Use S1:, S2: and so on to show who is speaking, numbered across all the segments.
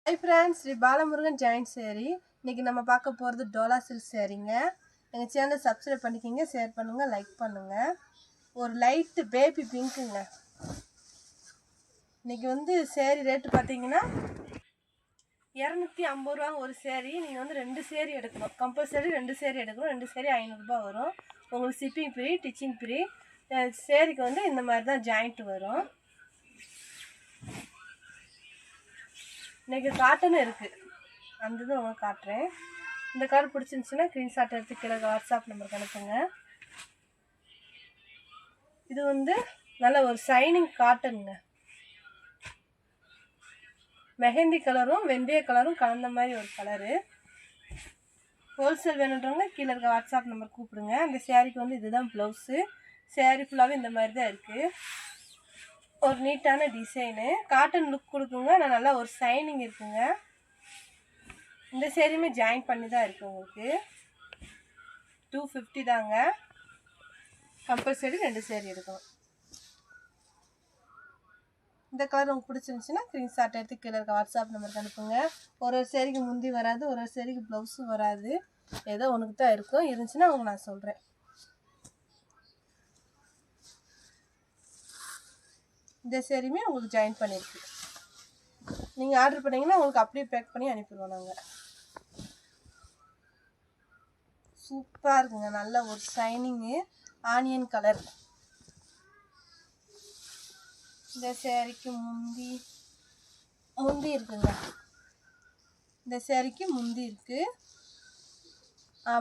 S1: High friends, Sri Balamurugan ஜாயின்ட் சேரீ. இன்றைக்கி நம்ம பார்க்க போகிறது டோலா சில்க் சேரீங்க. எங்கள் சேனலை சப்ஸ்கிரைப் பண்ணிக்கிங்க, ஷேர் பண்ணுங்கள், லைக் பண்ணுங்கள். ஒரு லைட்டு பேபி பிங்க்குங்க. இன்றைக்கி சேரீ ரேட்டு பார்த்தீங்கன்னா 250 ரூபா ஒரு சேரீ. நீங்கள் 2 சேரீ எடுக்கணும், கம்பல்சரி 2 சேரீ எடுக்கணும். 2 சேரீ 500 ரூபா வரும். உங்களுக்கு ஷிப்பிங் ஃப்ரீ, டிச்சிங் ஃப்ரீ. சேரீக்கு இந்த மாதிரி தான் ஜாயிண்ட் வரும். இன்றைக்கி காட்டனும் இருக்குது, அந்த இது உங்களுக்கு காட்டுறேன். இந்த கலர் பிடிச்சிருந்துச்சுன்னா ஸ்க்ரீன்ஷாட் எடுத்து கீழே வாட்ஸ்அப் நம்பருக்கு அனுப்புங்க. இது நல்ல ஒரு ஷைனிங் காட்டனுங்க. மெஹந்தி கலரும் வெந்தய கலரும் கலந்த மாதிரி ஒரு கலரு. ஹோல்சேல் வேணுன்றவங்க கீழே இருக்க வாட்ஸ்அப் நம்பர் கூப்பிடுங்க. அந்த சேரீக்கு இதுதான் ப்ளவுஸு. சேரீ ஃபுல்லாகவே இந்த மாதிரி தான் இருக்குது. ஒரு நீட்டான டிசைனு, காட்டன் லுக் கொடுக்குங்க. ஆனால் நல்லா ஒரு ஷைனிங் இருக்குங்க. இந்த சேரீயுமே ஜாயின் பண்ணி தான் இருக்குது. உங்களுக்கு 250 தாங்க. கம்பல்சரி 2 சேரீ எடுக்கணும். இந்த கலர் உங்களுக்கு பிடிச்சிருந்துச்சுன்னா ஸ்க்ரீன்ஷாட் எடுத்து கீழே இருக்க வாட்ஸ்அப் நம்பருக்கு அனுப்புங்க. ஒரு சேரீக்கு முந்தி வராது, ஒரு சேரீக்கு ப்ளவுஸும் வராது. ஏதோ ஒன்றுக்கு தான் இருக்கும். இருந்துச்சுன்னா உங்களுக்கு நான் சொல்கிறேன். இந்த சேரீயுமே உங்களுக்கு ஜாயின் பண்ணியிருக்கு. நீங்கள் ஆர்டர் பண்ணிங்கன்னா உங்களுக்கு அப்படியே பேக் பண்ணி அனுப்பிடுவோம் நாங்கள். சூப்பராக இருக்குங்க. நல்ல ஒரு ஷைனிங்கு ஆனியன் கலர். இந்த சேரீக்கு முந்தி இருக்குங்க. இந்த சேரீக்கு முந்தி இருக்குது,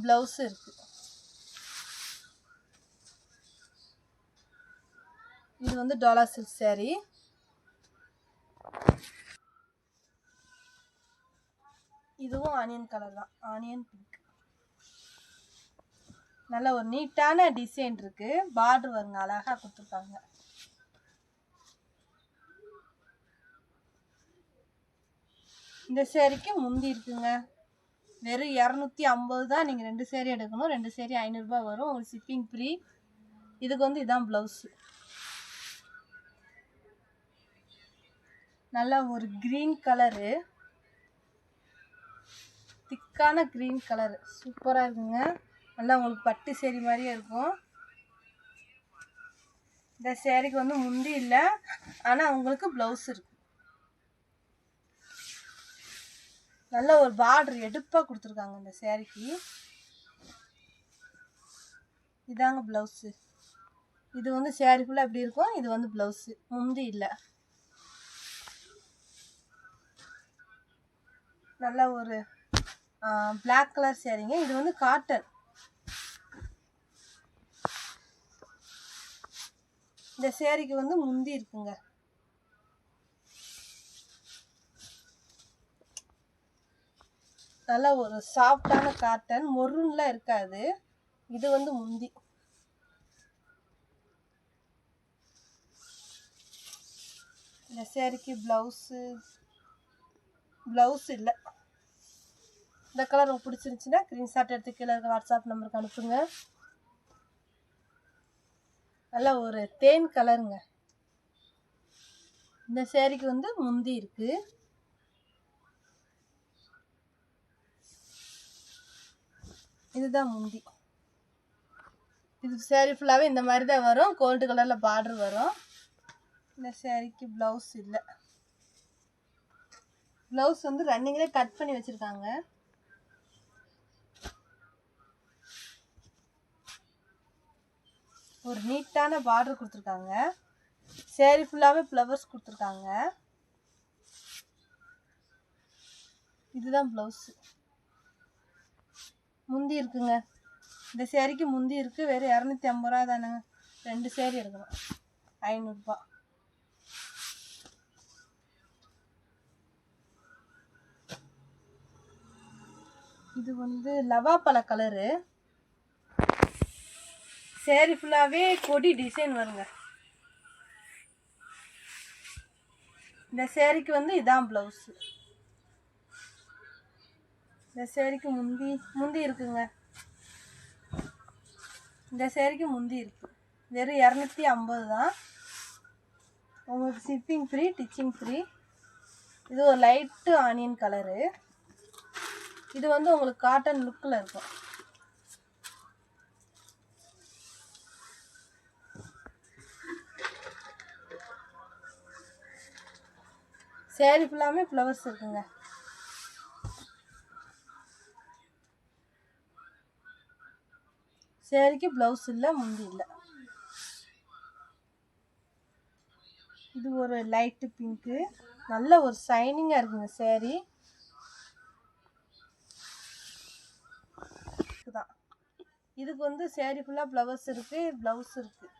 S1: ப்ளவுஸு இருக்குது. இது டோலா சில்க் சேரீ. இதுவும் ஆனியன் கலர் தான், ஆனியன் பிங்க். நல்ல ஒரு நீட்டான டிசைன் இருக்கு. பார்டர் வருங்க, அழகா கொடுத்துருக்காங்க. இந்த சேரீக்கு முந்தி இருக்குங்க. வெறும் 250 தான். நீங்கள் 2 சேரீ எடுக்கணும். 2 சேரீ 500 ரூபா வரும். உங்களுக்கு ஷிப்பிங் ஃப்ரீ. இதுக்கு இதான் ப்ளவுஸு. நல்ல ஒரு க்ரீன் கலரு, திக்கான க்ரீன் கலரு, சூப்பராக இருக்குங்க. நல்லா உங்களுக்கு பட்டு சேரீ மாதிரியே இருக்கும். இந்த சேரீக்கு முந்தி இல்லை, ஆனால் உங்களுக்கு ப்ளவுஸ் இருக்கு. நல்ல ஒரு பார்டர் எடுப்பாக கொடுத்துருக்காங்க இந்த சேரீக்கு. இதாங்க ப்ளவுஸு. இது சேரீ ஃபுல்லாக எப்படி இருக்கும். இது ப்ளவுஸு, முந்தி இல்லை. நல்ல ஒரு பிளாக் கலர் சேரீங்க. இது காட்டன். இந்த சேரீக்கு முந்தி இருக்குங்க. நல்ல ஒரு சாஃப்டான காட்டன், மொருன்லாம் இருக்காது. இது முந்தி. இந்த சேரீக்கு ப்ளவுஸ் இல்லை. இந்த கலர் உங்களுக்கு பிடிச்சிருந்துச்சுன்னா ஸ்க்ரீன்ஷாட் எடுத்து கீழே இருக்க வாட்ஸ்அப் நம்பருக்கு அனுப்புங்க. நல்ல ஒரு தேன் கலருங்க. இந்த சேரீக்கு முந்தி இருக்கு. இதுதான் முந்தி. இது சேரீ ஃபுல்லாகவே இந்த மாதிரி தான் வரும். கோல்டு கலரில் பார்டர் வரும். இந்த சேரீக்கு ப்ளவுஸ் இல்லை. ப்ளவுஸ் ரன்னிங்லேயே கட் பண்ணி வச்சுருக்காங்க. ஒரு நீட்டான பார்டர் கொடுத்துருக்காங்க. சேரீ ஃபுல்லாகவே ஃப்ளவர்ஸ் கொடுத்துருக்காங்க. இதுதான் ப்ளவுஸு. முந்தி இருக்குங்க. இந்த சேரீக்கு முந்தி இருக்குது. வெறும் 250 ரூபா தானேங்க. 2 சேரீ எடுக்கணும், 500 ரூபா. இது லவாப்பழ கலரு. சேரீ ஃபுல்லாகவே கொடி டிசைன் வருங்க. இந்த சேரீக்கு இதான் ப்ளவுஸு. இந்த சேரீக்கு முந்தி இருக்குங்க. இந்த சேரீக்கு முந்தி இருக்குது. வெறும் 250 தான். உங்களுக்கு ஷிப்பிங் ஃப்ரீ, டிச்சிங் ஃப்ரீ. இது ஒரு லைட்டு ஆனியன் கலரு. இது வந்து உங்களுக்கு காட்டன் லுக்கில் இருக்கும். சேரீ ஃபுல்லாமே ஃப்ளவர்ஸ் இருக்குங்க. சேரீக்கு ப்ளவுஸ் இல்லை, முந்தி இல்லை. இது ஒரு லைட்டு பிங்க்கு, நல்ல ஒரு ஷைனிங்காக இருக்குங்க சேரீ. இதுதான், இதுக்கு வந்து சேரீ ஃபுல்லாக ஃப்ளவர்ஸ் இருக்குது, ப்ளவுஸ் இருக்குது.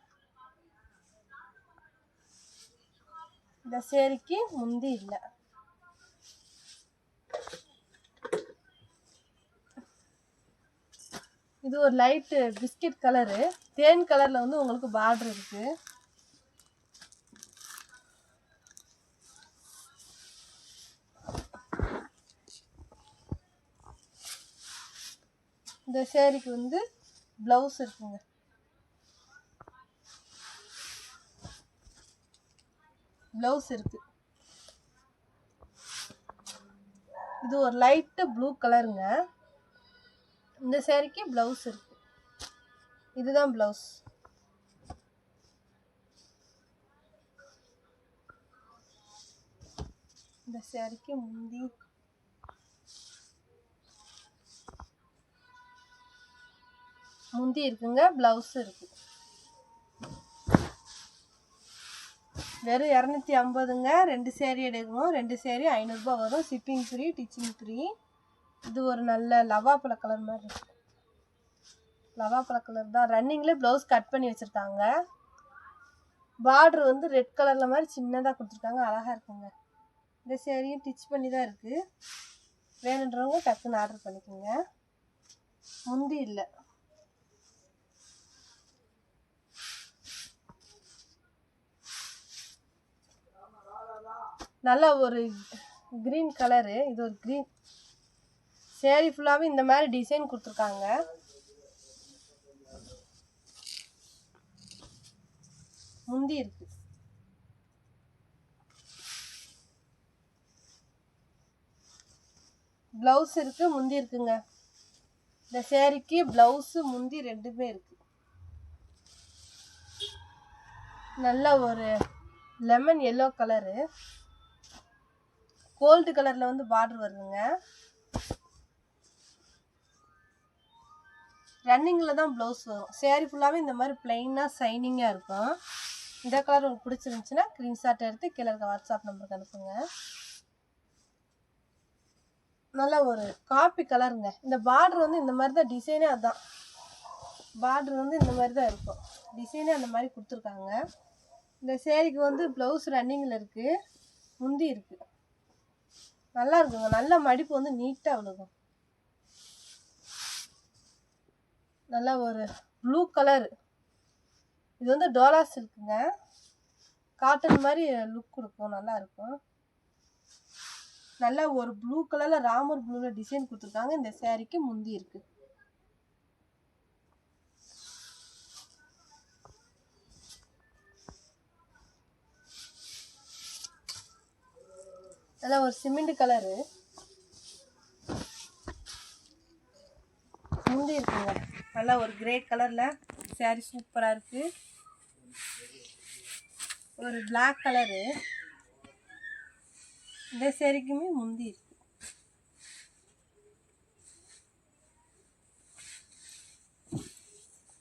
S1: இந்த சேரீக்கு முந்தி இல்லை. இது ஒரு லைட்டு பிஸ்கட் கலரு, தேன் கலரில் வந்து உங்களுக்கு பார்டர் இருக்குது. இந்த சேரீக்கு வந்து ப்ளவுஸ் இருக்குங்க. ப்ளவுஸ் இருக்குது. இது ஒரு லைட்டு ப்ளூ கலருங்க. இந்த சேரீக்கு ப்ளவுஸ் இருக்கு. இதுதான் ப்ளவுஸ். இந்த சேரீக்கு முந்தி இருக்குங்க, ப்ளவுஸ் இருக்கு. வெறும் 250ங்க. 2 சேரீ எடுக்கணும். 2 சேரீ 500 ரூபாய் வரும். Shipping free, ditching free. இது ஒரு நல்ல லவாப்பழ கலர் மாதிரி இருக்கு. லவாப்பழ கலர் தான். ரன்னிங்லேயே ப்ளவுஸ் கட் பண்ணி வச்சுருக்காங்க. பார்டர் வந்து ரெட் கலரில் மாதிரி சின்னதாக கொடுத்துருக்காங்க, அழகாக இருக்குங்க. இந்த சேரீயும் டிச் பண்ணி தான் இருக்குது. வேணுன்றவங்க டக்குன்னு ஆர்டர் பண்ணிக்கோங்க. முந்தி இல்லை. நல்ல ஒரு க்ரீன் கலரு. இது ஒரு க்ரீன் சேரீ ஃபுல்லாகவே இந்த மாதிரி டிசைன் கொடுத்துருக்காங்க. முந்தி இருக்கு. ப்ளவுஸ் இருக்கு, முந்தி இருக்குங்க. இந்த சேரீக்கு ப்ளவுஸு முந்தி ரெண்டுமே இருக்கு. நல்ல ஒரு லெமன் எல்லோ கலரு, கோல்டு கலரில் வந்து பார்டர் வருதுங்க. ரன்னிங்கில் தான் ப்ளவுஸ் வரும். சேரீ ஃபுல்லாகவே இந்த மாதிரி பிளெயினாக ஷைனிங்காக இருக்கும். இந்த கலர் உங்களுக்கு பிடிச்சிருந்துச்சுன்னா ஸ்க்ரீன்ஷாட் எடுத்து கீழே இருக்க வாட்ஸ்அப் நம்பருக்கு அனுப்புங்க. நல்ல ஒரு காப்பி கலருங்க. இந்த பார்டர் வந்து இந்த மாதிரி தான் டிசைனே, அதுதான் பார்டர் வந்து இந்த மாதிரி தான் இருக்கும். டிசைனே அந்த மாதிரி கொடுத்துருக்காங்க. இந்த சேரீக்கு வந்து ப்ளவுஸ் ரன்னிங்கில் இருக்குது, முந்தி இருக்குது. நல்லா இருக்குங்க. நல்ல மடிப்பு வந்து நீட்டாக விழுகும். நல்லா ஒரு ப்ளூ கலர். இது வந்து டோலா சில்க்குங்க. காட்டன் மாதிரி லுக் கொடுக்கும், நல்லா இருக்கும். நல்லா ஒரு ப்ளூ கலரில் ராமர் ப்ளூவில் டிசைன் கொடுத்துருக்காங்க. இந்த சேரீக்கு முந்தி இருக்குது. நல்லா ஒரு சிமெண்ட் கலரு முந்தி இருக்குங்க. நல்லா ஒரு கிரே கலரில் சேரீ சூப்பராக இருக்குது. ஒரு பிளாக் கலரு. இந்த சேரீக்குமே முந்தி இருக்கு.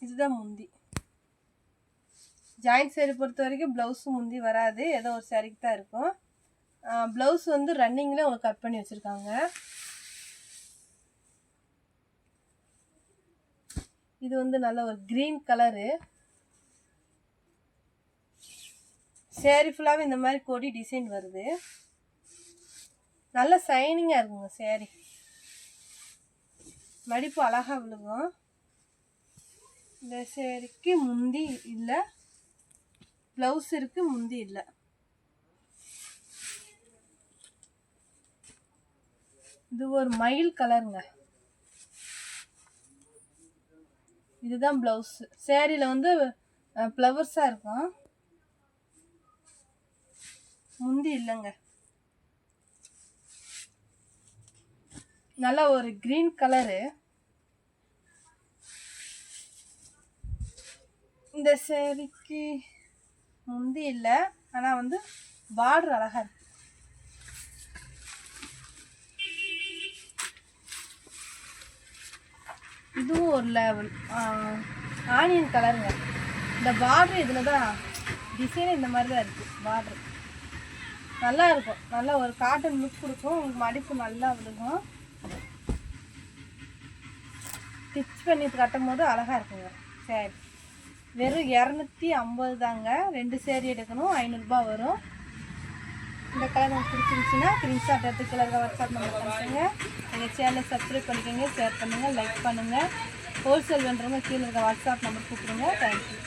S1: இதுதான் முந்தி. ஜாயிண்ட் சேரீ பொறுத்த வரைக்கும் ப்ளவுஸு முந்தி வராது, ஏதோ ஒரு சேரீக்கு தான் இருக்கும். ப்ளவுஸ் வந்து ரன்னிங்கில் உங்களுக்கு கட் பண்ணி வச்சுருக்காங்க. இது வந்து நல்ல ஒரு க்ரீன் கலரு. சேரீ ஃபுல்லாகவே இந்த மாதிரி கொடி டிசைன் வருது. நல்ல ஷைனிங்காக இருக்குங்க சேரீ. மடிப்பு அழகாக விழுகும். இந்த சேரீக்கு முந்தி இல்லை, ப்ளவுஸ் இருக்குது, முந்தி இல்லை. இது ஒரு மயில் கலருங்க. இதுதான் ப்ளவுஸ். சேரீயில் வந்து ஃப்ளவர்ஸாக இருக்கும், முந்தி இல்லைங்க. நல்ல ஒரு க்ரீன் கலரு. இந்த சேரீக்கு முந்தி இல்லை, ஆனால் வந்து பார்டர் அழகாக இருக்கு. இதுவும் ஒரு லெவல் ஆனியன் கலருங்க. இந்த பார்டர் இதில் தான் டிசைன் இந்த மாதிரி தான் இருக்குது. பார்டர் நல்லா இருக்கும், நல்லா ஒரு காட்டன் லுக் கொடுக்கும். உங்களுக்கு மடிப்பு நல்லா விழுகும். ஸ்டிச் பண்ணி கட்டும் போது அழகாக இருக்குங்க. சரி, வெறும் 250 தாங்க. 2 சேரீ எடுக்கணும், 500 ரூபாய் வரும். இந்த கலர் உங்களுக்கு பிடிச்சிருந்துச்சுன்னா ஸ்க்ரீன்ஷாட் எடுத்து கலருக்கு வாட்ஸ்அப் நம்பர் பண்ணுங்க. எங்கள் சேனலை சப்ஸ்கிரைப் பண்ணிக்கோங்க, ஷேர் பண்ணுங்கள், லைக் பண்ணுங்கள். ஹோல்சேல் வேண்டுறவங்க கீழே இருக்க வாட்ஸ்அப் நம்பர் கூப்பிடுங்க. தேங்க்யூ.